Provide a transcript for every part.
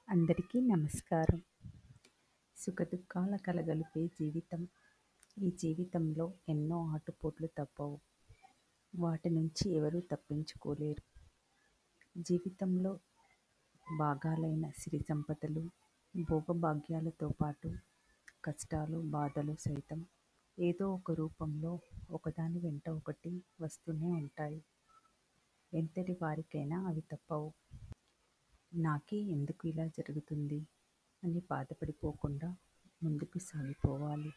అందరికీ నమస్కారం. సుఖదుఖాల కలగలిపే జీవితం. ఈ జీవితంలో ఎన్నో ఆటుపోట్లు తప్పవు. వాటి నుంచి ఎవరూ తప్పించుకోలేరు. జీవితంలో భాగాలైన సిరి సంపదలు, భోగభాగ్యాలతో పాటు కష్టాలు, బాధలు సైతం ఏదో ఒక రూపంలో ఒకదాని వెంట ఒకటి వస్తూనే ఉంటాయి. ఎంతటి వారికైనా అవి తప్పవు. నాకే ఎందుకు ఇలా జరుగుతుంది అని బాధపడిపోకుండా ముందుకు సాగిపోవాలి.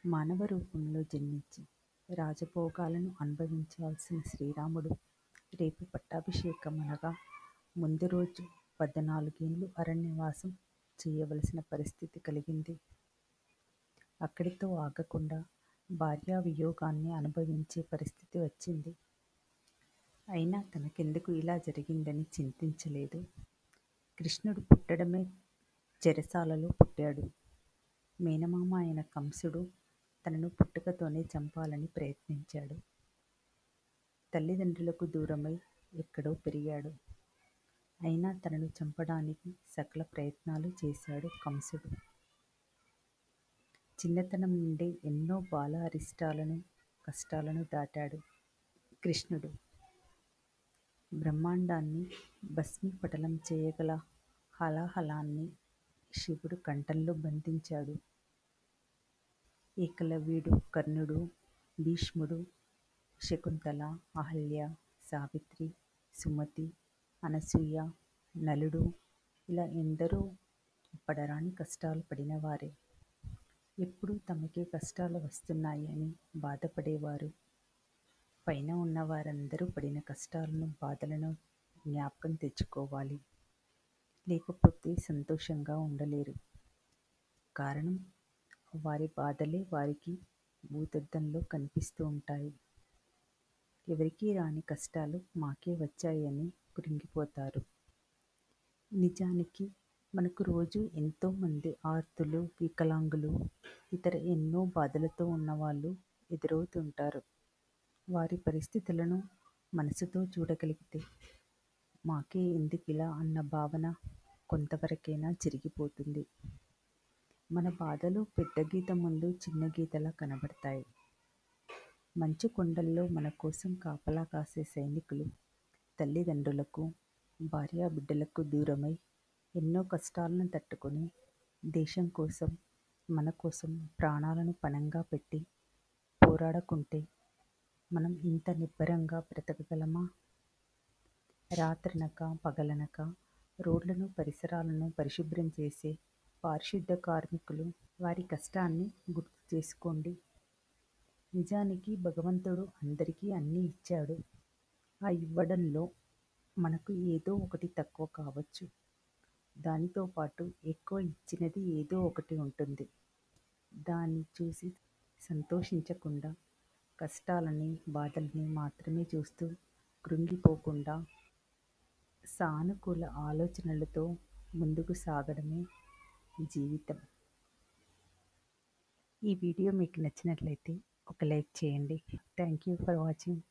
మానవ రూపంలో జన్మించి రాజభోగాలను అనుభవించాల్సిన శ్రీరాముడు రేపు పట్టాభిషేకం అనగా ముందు రోజు 14 ఏళ్ళు అరణ్యవాసం చేయవలసిన పరిస్థితి కలిగింది. అక్కడితో ఆగకుండా భార్యా వియోగాన్ని అనుభవించే పరిస్థితి వచ్చింది. అయినా తనకెందుకు ఇలా జరిగిందని చింతించలేదు. కృష్ణుడు పుట్టడమే చెరసాలలో పుట్టాడు. మేనమామ అయిన కంసుడు తనను పుట్టుకతోనే చంపాలని ప్రయత్నించాడు. తల్లిదండ్రులకు దూరమై ఎక్కడో పెరిగాడు. అయినా తనను చంపడానికి సకల ప్రయత్నాలు చేశాడు కంసుడు. చిన్నతనం నుండి ఎన్నో బాల అరిష్టాలను, కష్టాలను దాటాడు కృష్ణుడు. బ్రహ్మాండాన్ని భస్మీపటలం చేయగల హలాహలాన్ని శివుడు కంఠంలో బంధించాడు. ఏకలవ్యుడు, కర్ణుడు, భీష్ముడు, శకుంతల, అహల్య, సావిత్రి, సుమతి, అనసూయ, నలుడు ఇలా ఎందరో పడరాని కష్టాలు పడినవారే. ఎప్పుడూ తమకే కష్టాలు వస్తున్నాయి అని బాధపడేవారు. పైన ఉన్న వారందరూ పడిన కష్టాలను, బాధలను జ్ఞాపకం తెచ్చుకోవాలి. లేకపోతే సంతోషంగా ఉండలేరు. కారణం వారి బాధలే వారికి భూతద్దంలో కనిపిస్తూ ఉంటాయి. ఎవరికీ రాని కష్టాలు మాకే వచ్చాయని కృంగిపోతారు. నిజానికి మనకు రోజు ఎంతోమంది ఆర్తులు, వికలాంగులు, ఇతర ఎన్నో బాధలతో ఉన్నవాళ్ళు ఎదురవుతుంటారు. వారి పరిస్థితులను మనసుతో చూడగలిగితే మాకే ఎందుకిలా అన్న భావన కొంతవరకైనా జరిగిపోతుంది. మన బాధలు పెద్ద గీత ముందు చిన్న గీతలా కనబడతాయి. మంచు కొండల్లో మన కోసం కాపలా కాసే సైనికులు తల్లిదండ్రులకు, భార్యాబిడ్డలకు దూరమై ఎన్నో కష్టాలను తట్టుకొని దేశం కోసం, మన కోసం ప్రాణాలను పణంగా పెట్టి పోరాడకుంటే మనం ఇంత నిబ్బరంగా బ్రతకగలమా? రాత్రనక పగలనక రోడ్లను, పరిసరాలను పరిశుభ్రం చేసే పారిశుద్ధ కార్మికులు వారి కష్టాన్ని గుర్తు చేసుకోండి. నిజానికి భగవంతుడు అందరికీ అన్నీ ఇచ్చాడు. ఆ ఇవ్వడంలో మనకు ఏదో ఒకటి తక్కువ కావచ్చు. దానితో పాటు ఎక్కువ ఇచ్చినది ఏదో ఒకటి ఉంటుంది. దాన్ని చూసి సంతోషించకుండా కష్టాలని, బాధల్ని మాత్రమే చూస్తూ కృంగిపోకుండా సానుకూల ఆలోచనలతో ముందుకు సాగడమే జీవితం. ఈ వీడియో మీకు నచ్చినట్లయితే ఒక లైక్ చేయండి. Thank you for watching.